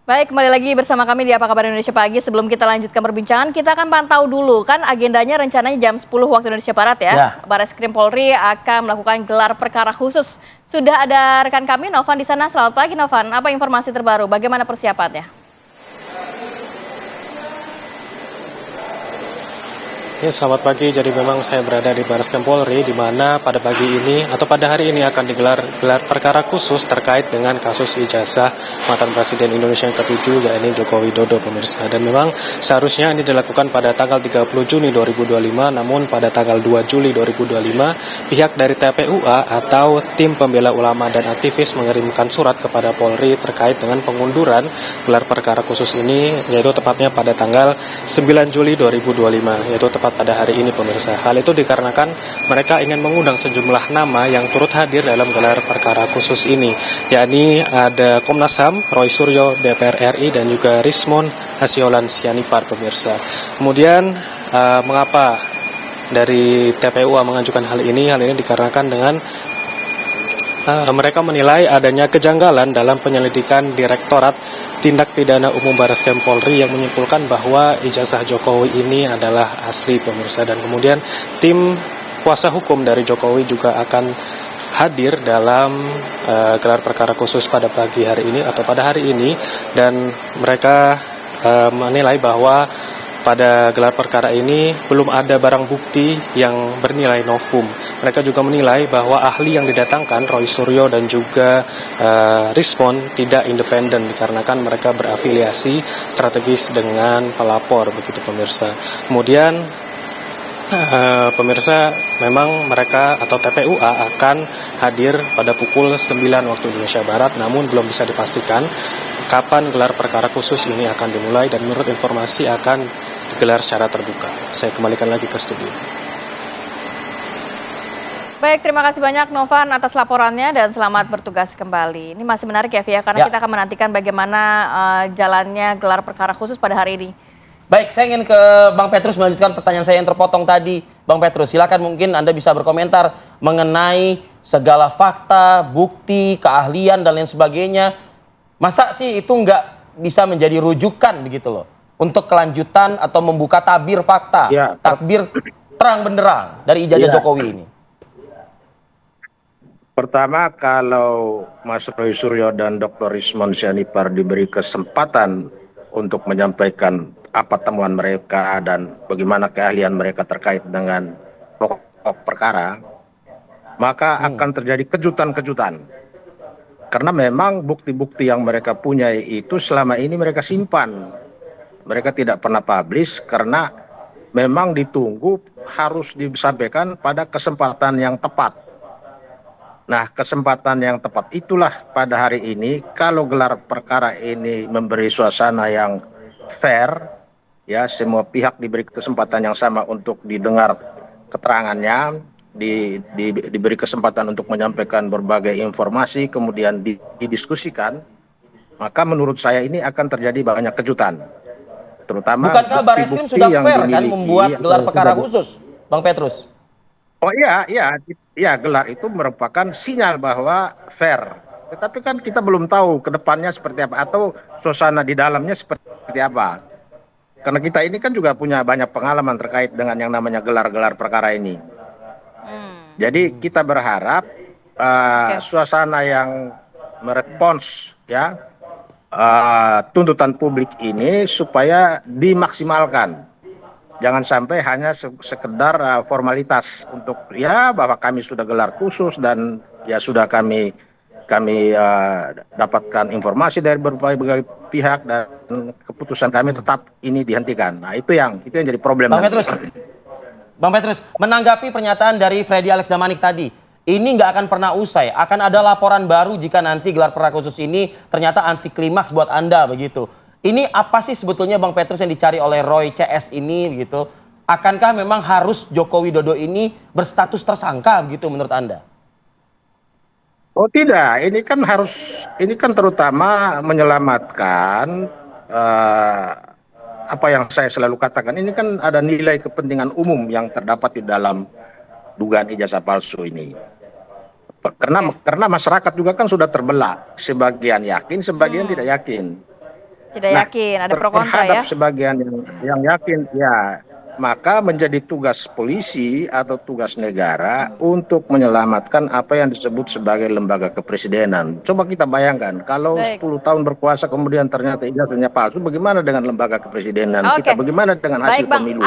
Baik, kembali lagi bersama kami di Apa Kabar Indonesia Pagi. Sebelum kita lanjutkan perbincangan, kita akan pantau dulu. Kan agendanya rencananya jam 10 waktu Indonesia Barat ya. Barreskrim Polri akan melakukan gelar perkara khusus. Sudah ada rekan kami, Novan di sana. Selamat pagi, Novan. Apa informasi terbaru? Bagaimana persiapannya? Ya, selamat pagi. Jadi memang saya berada di Barreskrim Polri, di mana pada pagi ini atau pada hari ini akan digelar gelar perkara khusus terkait dengan kasus ijazah mantan Presiden Indonesia yang ke-7, yakni Joko Widodo, pemirsa. Dan memang seharusnya ini dilakukan pada tanggal 30 Juni 2025, namun pada tanggal 2 Juli 2025, pihak dari TPUA atau Tim Pembela Ulama dan Aktivis mengirimkan surat kepada Polri terkait dengan pengunduran gelar perkara khusus ini, yaitu tepatnya pada tanggal 9 Juli 2025, yaitu tepat pada hari ini, pemirsa. Hal itu dikarenakan mereka ingin mengundang sejumlah nama yang turut hadir dalam gelar perkara khusus ini, yakni ada Komnas HAM, Roy Suryo, DPR RI, dan juga Rismon Hasyolan Sianipar, pemirsa. Kemudian mengapa dari TPUA mengajukan hal ini? Hal ini dikarenakan dengan mereka menilai adanya kejanggalan dalam penyelidikan Direktorat Tindak Pidana Umum Barreskrim Polri yang menyimpulkan bahwa ijazah Jokowi ini adalah asli, pemirsa. Dan kemudian tim kuasa hukum dari Jokowi juga akan hadir dalam gelar perkara khusus pada pagi hari ini atau pada hari ini, dan mereka menilai bahwa pada gelar perkara ini belum ada barang bukti yang bernilai novum. Mereka juga menilai bahwa ahli yang didatangkan, Roy Suryo dan juga Rismon, tidak independen dikarenakan mereka berafiliasi strategis dengan pelapor, begitu, pemirsa. Kemudian pemirsa, memang mereka atau TPUA akan hadir pada pukul 9 waktu Indonesia Barat, namun belum bisa dipastikan kapan gelar perkara khusus ini akan dimulai, dan menurut informasi akan digelar secara terbuka. Saya kembalikan lagi ke studio. Baik, terima kasih banyak Novan atas laporannya dan selamat bertugas kembali. Ini masih menarik ya, Via, karena kita akan menantikan bagaimana jalannya gelar perkara khusus pada hari ini. Baik, saya ingin ke Bang Petrus melanjutkan pertanyaan saya yang terpotong tadi. Bang Petrus, silakan, mungkin Anda bisa berkomentar mengenai segala fakta, bukti, keahlian, dan lain sebagainya. Masa sih itu nggak bisa menjadi rujukan begitu loh, untuk kelanjutan atau membuka tabir fakta, takbir terang benderang dari ijazah Jokowi ini? Pertama, kalau Mas Roy Suryo dan Dr. Rismon Sianipar diberi kesempatan untuk menyampaikan apa temuan mereka dan bagaimana keahlian mereka terkait dengan pokok perkara, maka akan terjadi kejutan-kejutan. Karena memang bukti-bukti yang mereka punya itu selama ini mereka simpan. Mereka tidak pernah publish karena memang ditunggu harus disampaikan pada kesempatan yang tepat. Nah, kesempatan yang tepat itulah pada hari ini, kalau gelar perkara ini memberi suasana yang fair, ya, semua pihak diberi kesempatan yang sama untuk didengar keterangannya, diberi kesempatan untuk menyampaikan berbagai informasi, kemudian didiskusikan, maka menurut saya ini akan terjadi banyak kejutan. Terutama bukankah Barreskrim sudah fair kan membuat gelar perkara khusus, Bang Petrus? Oh iya, gelar itu merupakan sinyal bahwa fair. Tetapi kan kita belum tahu ke depannya seperti apa atau suasana di dalamnya seperti apa. Karena kita ini kan juga punya banyak pengalaman terkait dengan yang namanya gelar-gelar perkara ini. Jadi kita berharap suasana yang merespons ya tuntutan publik ini supaya dimaksimalkan. Jangan sampai hanya sekedar formalitas untuk ya bahwa kami sudah gelar khusus dan ya sudah kami dapatkan informasi dari berbagai pihak dan keputusan kami tetap ini dihentikan. Nah, itu yang jadi problem. Bang Petrus, menanggapi pernyataan dari Freddy Alex Damanik tadi, ini nggak akan pernah usai, akan ada laporan baru jika nanti gelar perkara khusus ini ternyata anti klimaks buat Anda begitu. Ini apa sih sebetulnya Bang Petrus yang dicari oleh Roy CS ini begitu? Akankah memang harus Joko Widodo ini berstatus tersangka begitu menurut Anda? Oh tidak, ini kan terutama menyelamatkan apa yang saya selalu katakan, ini kan ada nilai kepentingan umum yang terdapat di dalam dugaan ijazah palsu ini. Karena masyarakat juga kan sudah terbelah, sebagian yakin, sebagian tidak yakin. Tidak yakin, ada pro kontra ya. Terhadap sebagian yang yakin, ya, maka menjadi tugas polisi atau tugas negara untuk menyelamatkan apa yang disebut sebagai lembaga kepresidenan. Coba kita bayangkan, kalau 10 tahun berkuasa kemudian ternyata ijazahnya palsu, bagaimana dengan lembaga kepresidenan kita? Bagaimana dengan hasil Bang, pemilu?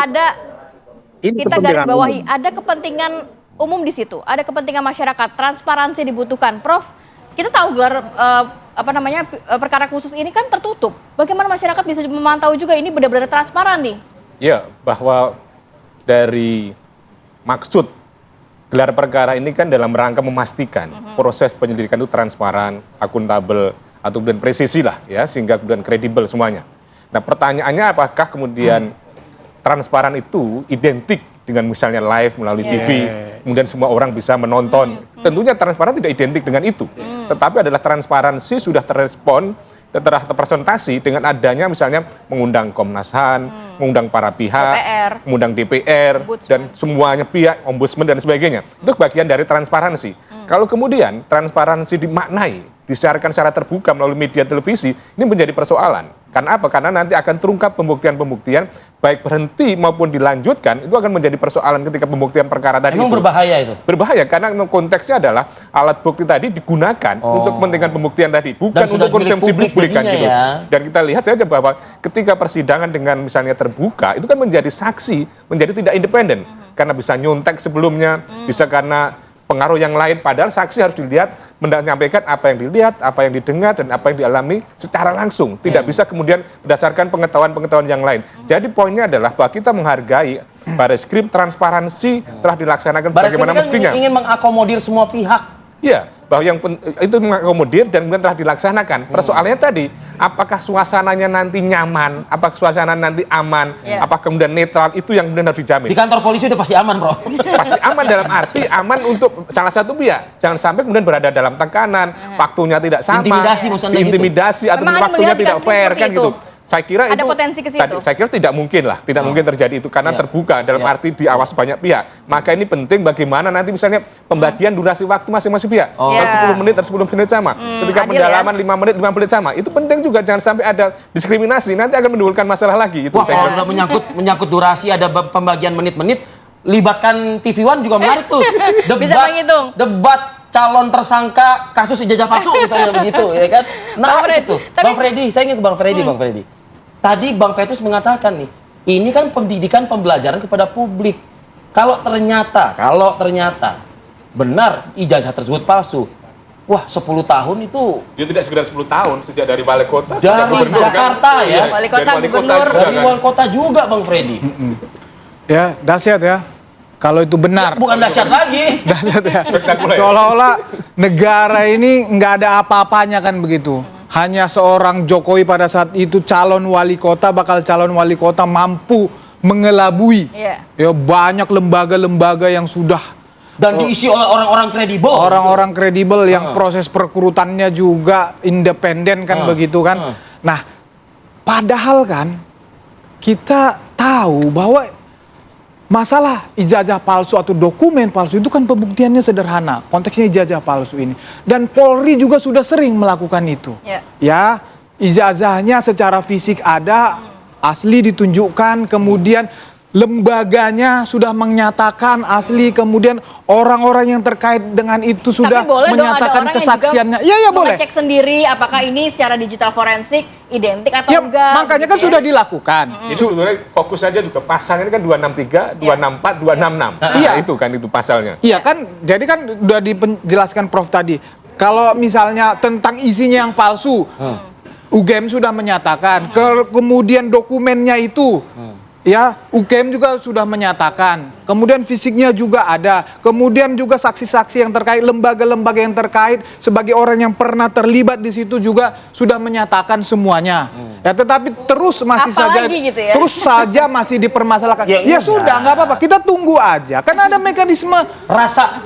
Kita garis bawahi, ada kepentingan umum di situ, ada kepentingan masyarakat, transparansi dibutuhkan. Prof, kita tahu gelar perkara khusus ini kan tertutup. Bagaimana masyarakat bisa memantau juga ini benar-benar transparan nih? Ya, bahwa dari maksud gelar perkara ini kan dalam rangka memastikan proses penyelidikan itu transparan, akuntabel, atau kemudian presisi lah ya, sehingga kemudian kredibel semuanya. Nah pertanyaannya apakah kemudian transparan itu identik dengan misalnya live melalui TV, kemudian semua orang bisa menonton. Tentunya transparan tidak identik dengan itu, tetapi adalah transparansi sudah terrespon, terpresentasi dengan adanya misalnya mengundang Komnas HAM, mengundang para pihak, mengundang DPR, dan semuanya pihak, ombudsman dan sebagainya. Itu bagian dari transparansi. Kalau kemudian transparansi dimaknai, disiarkan secara terbuka melalui media televisi, ini menjadi persoalan. Karena apa? Karena nanti akan terungkap pembuktian-pembuktian, baik berhenti maupun dilanjutkan, itu akan menjadi persoalan ketika pembuktian perkara tadi. Memang berbahaya itu? Berbahaya, karena konteksnya adalah alat bukti tadi digunakan untuk kepentingan pembuktian tadi, bukan untuk konsumsi publik kan gitu. Ya? Dan kita lihat saja bahwa ketika persidangan dengan misalnya terbuka, itu kan menjadi saksi, menjadi tidak independen. Karena bisa nyontek sebelumnya, bisa karena pengaruh yang lain, padahal saksi harus dilihat, menyampaikan apa yang dilihat, apa yang didengar, dan apa yang dialami secara langsung. Tidak bisa kemudian berdasarkan pengetahuan-pengetahuan yang lain. Jadi poinnya adalah bahwa kita menghargai Bareskrim, transparansi telah dilaksanakan bagaimana mestinya. Ingin mengakomodir semua pihak. Iya, bahwa yang itu mengakomodir dan kemudian telah dilaksanakan. Persoalannya tadi, apakah suasananya nanti nyaman, apakah suasana nanti aman, apakah kemudian netral, itu yang kemudian harus dijamin. Di kantor polisi udah pasti aman, bro. Pasti aman dalam arti aman untuk salah satu pihak. Jangan sampai kemudian berada dalam tekanan, waktunya tidak sama, intimidasi atau waktunya tidak fair kan gitu. Saya kira ada itu potensi ke situ. saya kira tidak mungkin lah, tidak mungkin terjadi itu karena terbuka dalam arti diawas banyak pihak. Maka ini penting bagaimana nanti misalnya pembagian durasi waktu masing-masing pihak. Kalau 10 menit atau 10 menit sama. Ketika pendalaman 5 menit 5 menit sama. Itu penting juga, jangan sampai ada diskriminasi, nanti akan menimbulkan masalah lagi. Itu wah, kalau udah menyangkut durasi, ada pembagian menit-menit, libatkan TV One juga menarik tuh. Debat calon tersangka kasus ijazah palsu misalnya begitu, ya kan? Nah, itu. Bang Freddy, saya ingin ke Bang Freddy, Bang Freddy. Tadi Bang Petrus mengatakan nih, ini kan pendidikan pembelajaran kepada publik. Kalau ternyata benar ijazah tersebut palsu, wah 10 tahun itu... Ya tidak sekedar 10 tahun, sejak dari wali kota. Dari Jakarta kan? Ya. Wali kota, gubernur. Dari wali kota juga Bang Freddy. Ya, dahsyat ya. Kalau itu benar. Bukan dahsyat lagi. Dahsyat ya. Seolah-olah negara ini nggak ada apa-apanya kan begitu. Hanya seorang Jokowi pada saat itu calon wali kota, bakal calon wali kota mampu mengelabui ya banyak lembaga-lembaga yang sudah dan diisi oleh orang-orang kredibel. Orang-orang kredibel yang proses perekrutannya juga independen kan begitu kan. Nah, padahal kan kita tahu bahwa masalah ijazah palsu atau dokumen palsu itu kan pembuktiannya sederhana. Konteksnya ijazah palsu ini. Dan Polri juga sudah sering melakukan itu. Ya, ijazahnya secara fisik ada, asli ditunjukkan, kemudian lembaganya sudah menyatakan asli, kemudian orang-orang yang terkait dengan itu sudah menyatakan kesaksiannya. Iya, boleh. Cek sendiri apakah ini secara digital forensik identik atau enggak. Makanya kan sudah dilakukan. Itu sebenarnya fokus saja juga pasalnya kan 263, 264, 266. Iya, itu kan itu pasalnya. Iya kan, jadi kan udah dijelaskan Prof tadi. Kalau misalnya tentang isinya yang palsu, UGM sudah menyatakan. Kemudian dokumennya itu ya, UGM juga sudah menyatakan. Kemudian fisiknya juga ada. Kemudian juga saksi-saksi yang terkait, lembaga-lembaga yang terkait sebagai orang yang pernah terlibat di situ juga sudah menyatakan semuanya. Ya, tetapi terus masih gitu ya? Terus saja masih dipermasalahkan. Ya sudah, nggak apa-apa. Kita tunggu aja. Karena ada mekanisme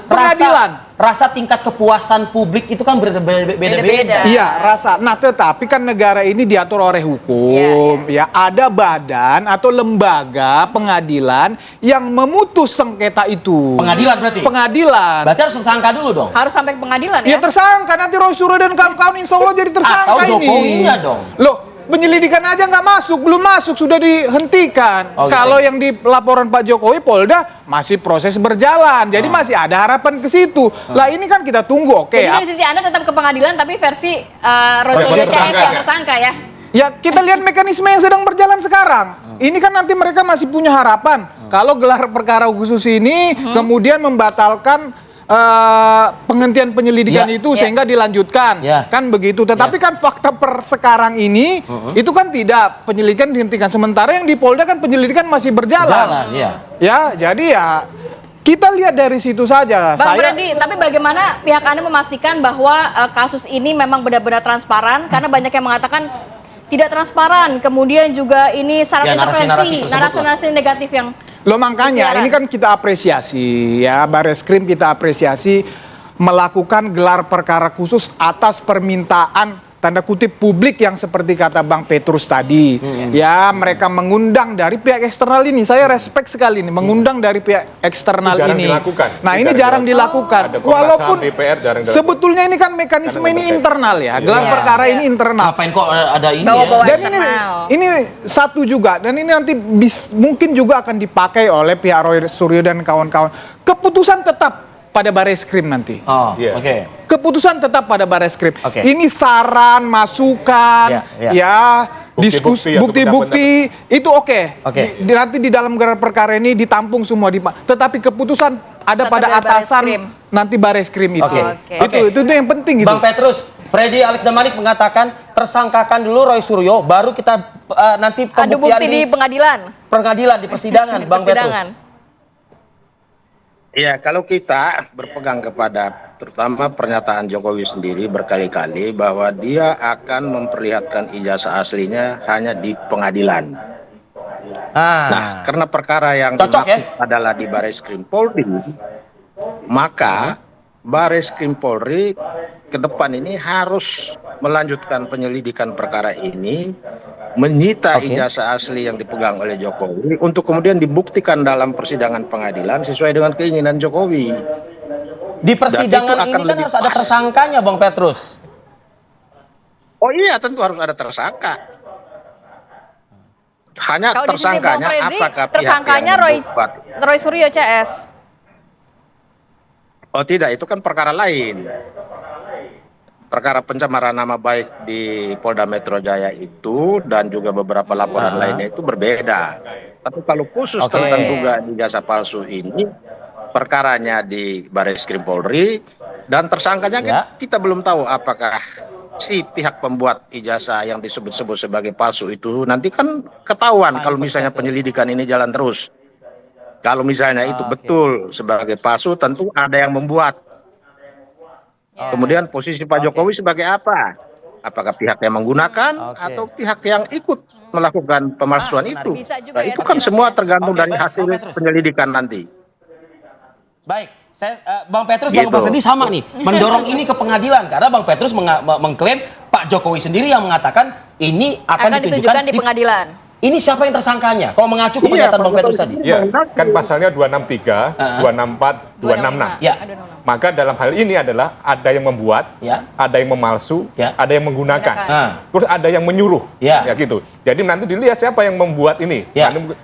pengadilan. Rasa tingkat kepuasan publik itu kan beda-beda. Iya, rasa. Nah, tetapi kan negara ini diatur oleh hukum. Ya, ada badan atau lembaga pengadilan yang memutus sengketa itu. Pengadilan berarti? Pengadilan. Berarti harus tersangka dulu dong? Harus sampai ke pengadilan ya? Ya tersangka, nanti Roy Suryo dan kawan-kawan insya Allah jadi tersangka atau Jokowinya dong? Loh, penyelidikan aja nggak masuk, belum masuk sudah dihentikan. Oh, gitu. Kalau yang di laporan Pak Jokowi, Polda masih proses berjalan, jadi masih ada harapan ke situ. Lah ini kan kita tunggu, oke. Jadi dari sisi Anda tetap ke pengadilan, tapi versi Roysuryo CS yang tersangka ya? Ya kita lihat mekanisme yang sedang berjalan sekarang. Ini kan nanti mereka masih punya harapan. Kalau gelar perkara khusus ini kemudian membatalkan penghentian penyelidikan itu sehingga dilanjutkan. Kan begitu. Tetapi kan fakta per sekarang ini itu kan tidak, penyelidikan dihentikan. Sementara yang di Polda kan penyelidikan masih berjalan. Ya, jadi ya kita lihat dari situ saja. Bang Freddy, tapi bagaimana pihak Anda memastikan bahwa kasus ini memang benar-benar transparan? Karena banyak yang mengatakan tidak transparan, kemudian juga ini syarat intervensi, narasi-narasi negatif yang Loh makanya ini kan kita apresiasi ya, Bareskrim kita apresiasi melakukan gelar perkara khusus atas permintaan tanda kutip publik yang seperti kata Bang Petrus tadi. Ya mereka mengundang dari pihak eksternal ini, saya respect sekali nih, mengundang dari pihak eksternal ini. Nah ini jarang dilakukan. Walaupun sebetulnya ini kan mekanisme ini internal ya, gelar perkara ini internal. Ngapain kok ada ini Dan ini satu juga, dan ini nanti mungkin juga akan dipakai oleh pihak Roysuryo dan kawan-kawan. Keputusan tetap pada Bareskrim nanti. Keputusan tetap pada Bareskrim. Ini saran, masukan, diskusi, bukti-bukti itu nanti di dalam gelar perkara ini ditampung semua. Tetapi keputusan ada pada atasan nanti Bareskrim itu. Itu yang penting. Bang Petrus, Freddy Alex Damanik mengatakan tersangkakan dulu Roysuryo, baru kita nanti pembuktian di pengadilan. Di persidangan, Bang Petrus. Ya, kalau kita berpegang kepada terutama pernyataan Jokowi sendiri berkali-kali bahwa dia akan memperlihatkan ijazah aslinya hanya di pengadilan. Nah, karena perkara yang dimaksud adalah di Bareskrim Polri, maka Bareskrim Polri ke depan ini harus melanjutkan penyelidikan perkara ini, menyita ijazah asli yang dipegang oleh Jokowi untuk kemudian dibuktikan dalam persidangan pengadilan sesuai dengan keinginan Jokowi. Di persidangan ini kan harus ada tersangkanya, Bang Petrus. Oh iya, tentu harus ada tersangka. Hanya kalau tersangkanya apakah tersangkanya Roysuryo CS? Oh tidak, itu kan perkara lain. Perkara pencemaran nama baik di Polda Metro Jaya itu dan juga beberapa laporan lainnya itu berbeda. Tapi kalau khusus tentang dugaan ijazah palsu ini, perkaranya di Bareskrim Polri dan tersangkanya kita belum tahu apakah si pihak pembuat ijazah yang disebut-sebut sebagai palsu itu nanti kan ketahuan kalau misalnya penyelidikan ini jalan terus. Kalau misalnya itu betul sebagai palsu, tentu ada yang membuat. Kemudian posisi Pak Jokowi sebagai apa? Apakah pihak yang menggunakan atau pihak yang ikut melakukan pemalsuan itu? Nah, itu kan semua tergantung dari hasil penyelidikan nanti. Baik, Bang Petrus, Bang Freddy sama nih, mendorong ini ke pengadilan karena Bang Petrus mengklaim Pak Jokowi sendiri yang mengatakan ini akan ditunjukkan di pengadilan. Ini siapa yang tersangkanya? Kalau mengacu ke pernyataan Bang Petrus tadi. Ya, kan pasalnya 263, 264, 266. Ya. Maka dalam hal ini adalah ada yang membuat, ada yang memalsu, ada yang menggunakan, terus ada yang menyuruh, ya gitu. Jadi nanti dilihat siapa yang membuat ini,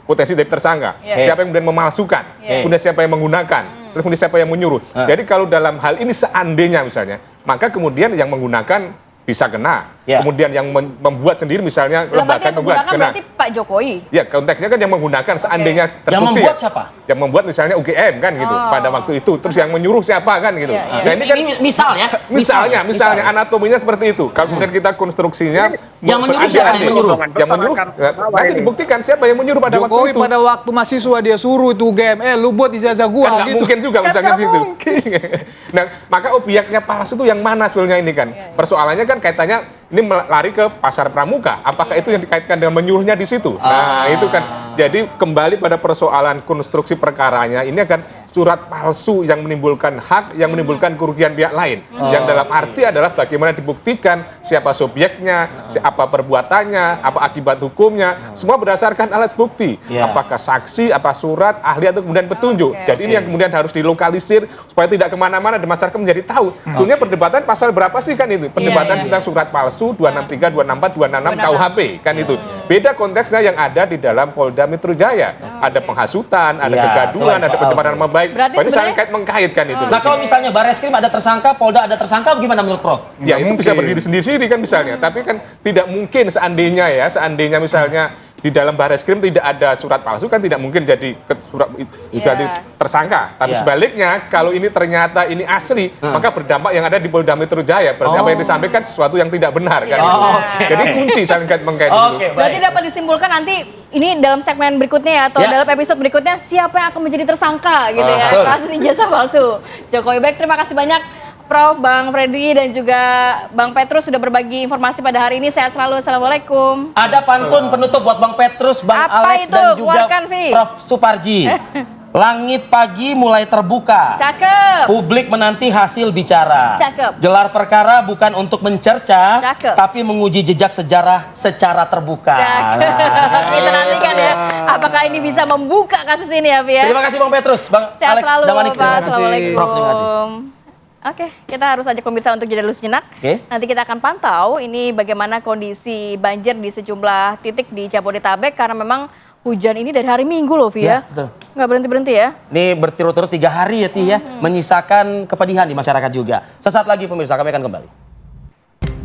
potensi dari tersangka, siapa yang kemudian memalsukan, kemudian siapa yang menggunakan, terus kemudian siapa yang menyuruh. Jadi kalau dalam hal ini seandainya misalnya, maka kemudian yang menggunakan bisa kena. Kemudian yang membuat sendiri misalnya lembaga membuat kena. Berarti Pak Jokowi. Ya, konteksnya kan yang menggunakan seandainya terbukti. Yang membuat siapa? Yang membuat misalnya UGM kan gitu pada waktu itu. Terus yang menyuruh siapa kan gitu. Nah, ini kan misalnya anatominya seperti itu. Kalau kemudian kita konstruksinya yang menyuruh siapa yang menyuruh? Yang menyuruh nanti dibuktikan siapa yang menyuruh pada waktu itu. Pada waktu mahasiswa dia suruh itu UGM, lu buat ijazah gua. Kan nggak mungkin juga misalnya gitu. Nah, maka obyeknya palsu itu yang mana sebenarnya ini kan? Persoalannya kan kaitannya ini lari ke pasar pramuka. Apakah itu yang dikaitkan dengan menyuruhnya di situ? Nah, itu kan. Jadi kembali pada persoalan konstruksi perkaranya ini akan surat palsu yang menimbulkan hak, yang menimbulkan kerugian pihak lain. Yang dalam arti adalah bagaimana dibuktikan siapa subjeknya, apa perbuatannya, apa akibat hukumnya, semua berdasarkan alat bukti. Apakah saksi, apa surat, ahli atau kemudian petunjuk. Jadi ini yang kemudian harus dilokalisir supaya tidak kemana-mana dan masyarakat menjadi tahu. Sebenarnya perdebatan pasal berapa sih kan itu? Perdebatan tentang surat palsu 263, 264, 266 KUHP kan itu. Beda konteksnya yang ada di dalam Polda Metro Jaya. Ada penghasutan, ada kegaduhan, ada pencemaran nama baik. Berarti Ini saling mengkaitkan itu. Nah kalau misalnya Bareskrim ada tersangka, Polda ada tersangka, bagaimana menurut Prof? Ya itu bisa berdiri sendiri kan misalnya. Tapi kan tidak mungkin seandainya misalnya di dalam Bareskrim tidak ada surat palsu kan tidak mungkin jadi jadi tersangka. Tapi sebaliknya kalau ini ternyata ini asli, maka berdampak yang ada di Polda Metro Jaya. Berarti apa yang disampaikan sesuatu yang tidak benar kan. Jadi kunci saling mengkait itu. Berarti dapat disimpulkan nanti ini dalam segmen berikutnya ya, atau dalam episode berikutnya siapa yang akan menjadi tersangka gitu ya, kasus ijazah palsu. Jokowi baik, terima kasih banyak Prof, Bang Fredri dan juga Bang Petrus sudah berbagi informasi pada hari ini. Sehat selalu, assalamualaikum. Ada pantun penutup buat Bang Petrus, Bang Apa Alex itu? dan juga Keluarkan, Vi. Prof Suparji. Langit pagi mulai terbuka. Cakep. Publik menanti hasil bicara. Cakep. Gelar perkara bukan untuk mencerca, Cakep. tapi menguji jejak sejarah secara terbuka. Cakep. Kita nantikan ya, apakah ini bisa membuka kasus ini ya, Vi ya. Terima kasih Bang Petrus, Bang Sehat Alex selalu, Damanik. Pak. Assalamualaikum. Prof, terima kasih. Oke, kita harus ajak pemirsa untuk jeda dulu sejenak. Nanti kita akan pantau ini bagaimana kondisi banjir di sejumlah titik di Jabodetabek karena memang hujan ini dari hari Minggu loh, Vi ya. Betul. Nggak berhenti-berhenti ya. Ini berturut-turut 3 hari ya, Ti ya, menyisakan kepedihan di masyarakat juga. Sesaat lagi pemirsa, kami akan kembali.